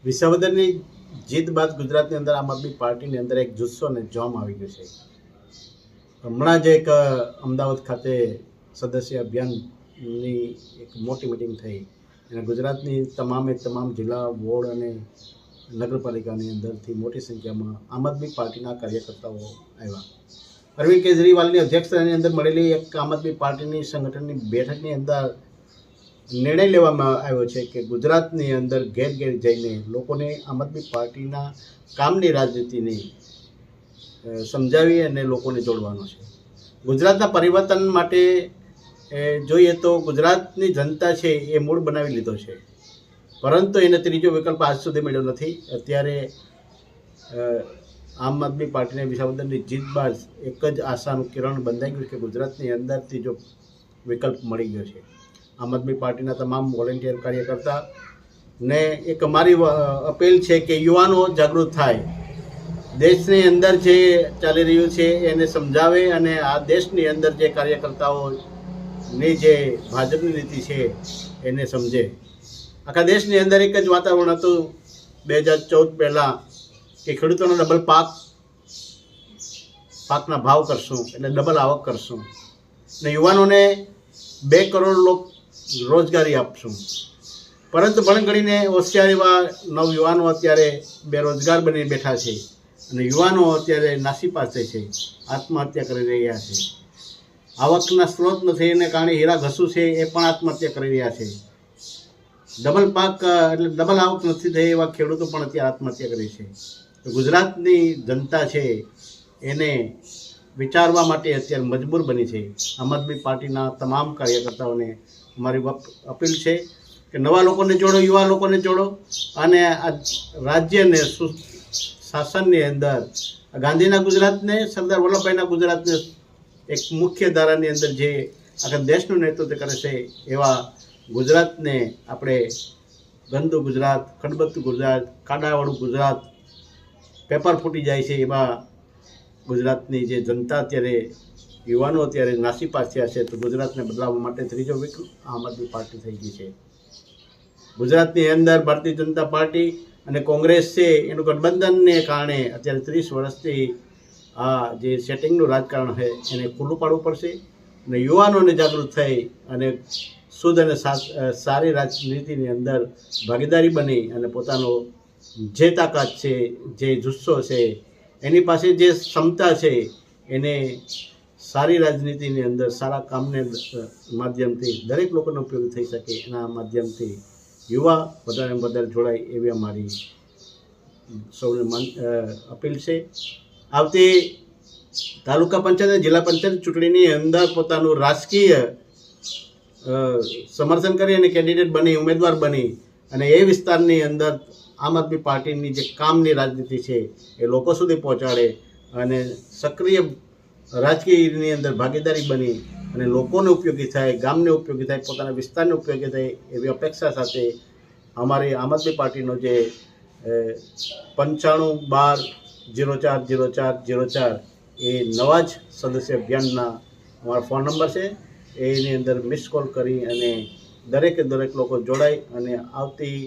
વિસાવદરની જીત બાદ ગુજરાતની અંદર આમ આદમી પાર્ટીની અંદર એક જુસ્સો અને જોમ આવી ગયો છે. હમણાં જ એક અમદાવાદ ખાતે સદસ્ય અભિયાનની એક મોટી મિટિંગ થઈ અને ગુજરાતની તમામ જિલ્લા વોર્ડ અને નગરપાલિકાની અંદરથી મોટી સંખ્યામાં આમ આદમી પાર્ટીના કાર્યકર્તાઓ આવ્યા. અરવિંદ કેજરીવાલની અધ્યક્ષતાની અંદર મળેલી એક આમ આદમી પાર્ટીની સંગઠનની બેઠકની અંદર નિર્ણય લેવામાં આવ્યો છે કે ગુજરાતની અંદર ઘેર ઘેર જઈને લોકોને આમ આદમી પાર્ટીના કામની રાજનીતિને સમજાવી અને લોકોને જોડવાનો છે. ગુજરાતના પરિવર્તન માટે જોઈએ તો ગુજરાતની જનતા છે એ મૂળ બનાવી લીધો છે, પરંતુ એને ત્રીજો વિકલ્પ આજ સુધી મળ્યો નથી. અત્યારે આમ આદમી પાર્ટીને વિસાવદરની જીત બાદ એક જ આશાનું કિરણ બંધાઈ ગયું કે ગુજરાતની અંદર ત્રીજો વિકલ્પ મળી ગયો છે. આમ આદમી પાર્ટીના તમામ વોલેન્ટિયર કાર્યકર્તા ને એક અમારી અપીલ છે કે યુવાનો જાગૃત થાય, દેશની અંદર જે ચાલી રહ્યું છે એને સમજાવે અને આ દેશની અંદર જે કાર્યકર્તાઓની જે ભાજપની નીતિ છે એને સમજે. આખા દેશની અંદર એક જ વાતાવરણ હતું 2014 પહેલાં કે ખેડૂતોનો ડબલ પાકના ભાવ કરશું એટલે ડબલ આવક કરશું ને યુવાનોને 2 કરોડ રોજગારી આપશું. પરંતુ ભણગણીને હોશિયાર એવા નવયુવાનો અત્યારે બેરોજગાર બની બેઠા છે અને યુવાનો અત્યારે નાસીપાસ છે, આત્મહત્યા કરી રહ્યા છે. આવકના સ્ત્રોત નથી એને કારણે હીરા ઘસુ છે એ પણ આત્મહત્યા કરી રહ્યા છે. ડબલ પાક એટલે ડબલ આવક નથી થઈ એવા ખેડૂતો પણ અત્યારે આત્મહત્યા કરી છે. તો ગુજરાતની જનતા છે એને વિચારવા માટે અત્યારે મજબૂર બની છે. આમ આદમી પાર્ટીના તમામ કાર્યકર્તાઓને અમારી અપીલ છે કે નવા લોકોને જોડો, યુવા લોકોને જોડો અને આ રાજ્યને શાસનની અંદર ગાંધીના ગુજરાતને, સરદાર વલ્લભભાઈના ગુજરાતને એક મુખ્ય ધારાની અંદર જે આખા દેશનું નેતૃત્વ કરે છે એવા ગુજરાતને આપણે ગંદુ ગુજરાત, ખડબતું ગુજરાત, કાડાવાળું ગુજરાત, પેપર ફૂટી જાય છે એવા ગુજરાતની જે જનતા અત્યારે યુવાનો અત્યારે નાસીપાસ થયા છે, તો ગુજરાતને બદલાવવા માટે ત્રીજો વિકલ્પ આમ આદમી પાર્ટી થઈ ગઈ છે. ગુજરાતની અંદર ભારતીય જનતા પાર્ટી અને કોંગ્રેસ છે એનું ગઠબંધનને કારણે અત્યારે 30 વર્ષથી આ જે સેટિંગનું રાજકારણ છે એને ખુલ્લું પાડવું પડશે અને યુવાનોને જાગૃત થઈ અને શુદ્ધ અને સારી રાજનીતિની અંદર ભાગીદારી બની અને પોતાનો જે તાકાત છે, જે જુસ્સો છે, એની પાસે જે ક્ષમતા છે એને સારી રાજનીતિની અંદર સારા કામને માધ્યમથી દરેક લોકોને ઉપયોગ થઈ શકે એના માધ્યમથી યુવા વધારેમાં વધારે જોડાય એવી અમારી સૌને અપીલ છે. આવતી તાલુકા પંચાયત અને જિલ્લા પંચાયત ચૂંટણીની અંદર પોતાનું રાજકીય સમર્થન કરી અને કેન્ડિડેટ બની, ઉમેદવાર બની અને એ વિસ્તારની અંદર આમ આદમી પાર્ટીની જે કામની રાજનીતિ છે એ લોકો સુધી પહોંચાડે અને સક્રિય રાજકીયની અંદર ભાગીદારી બની અને લોકોને ઉપયોગી થાય, ગામને ઉપયોગી થાય, પોતાના વિસ્તારને ઉપયોગી થાય એવી અપેક્ષા સાથે અમારી આમ આદમી પાર્ટીનો જે 9512040404 એ નવા જ સદસ્ય અભિયાનના અમારા ફોન નંબર છે. એની અંદર મિસ કોલ કરી અને દરેક લોકો જોડાય અને આવતી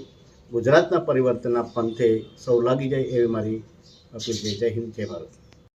ગુજરાતના પરિવર્તનના પંથે સૌ લાગી જાય એવી મારી અપીલ છે. જય હિન્દ, જય ભારત.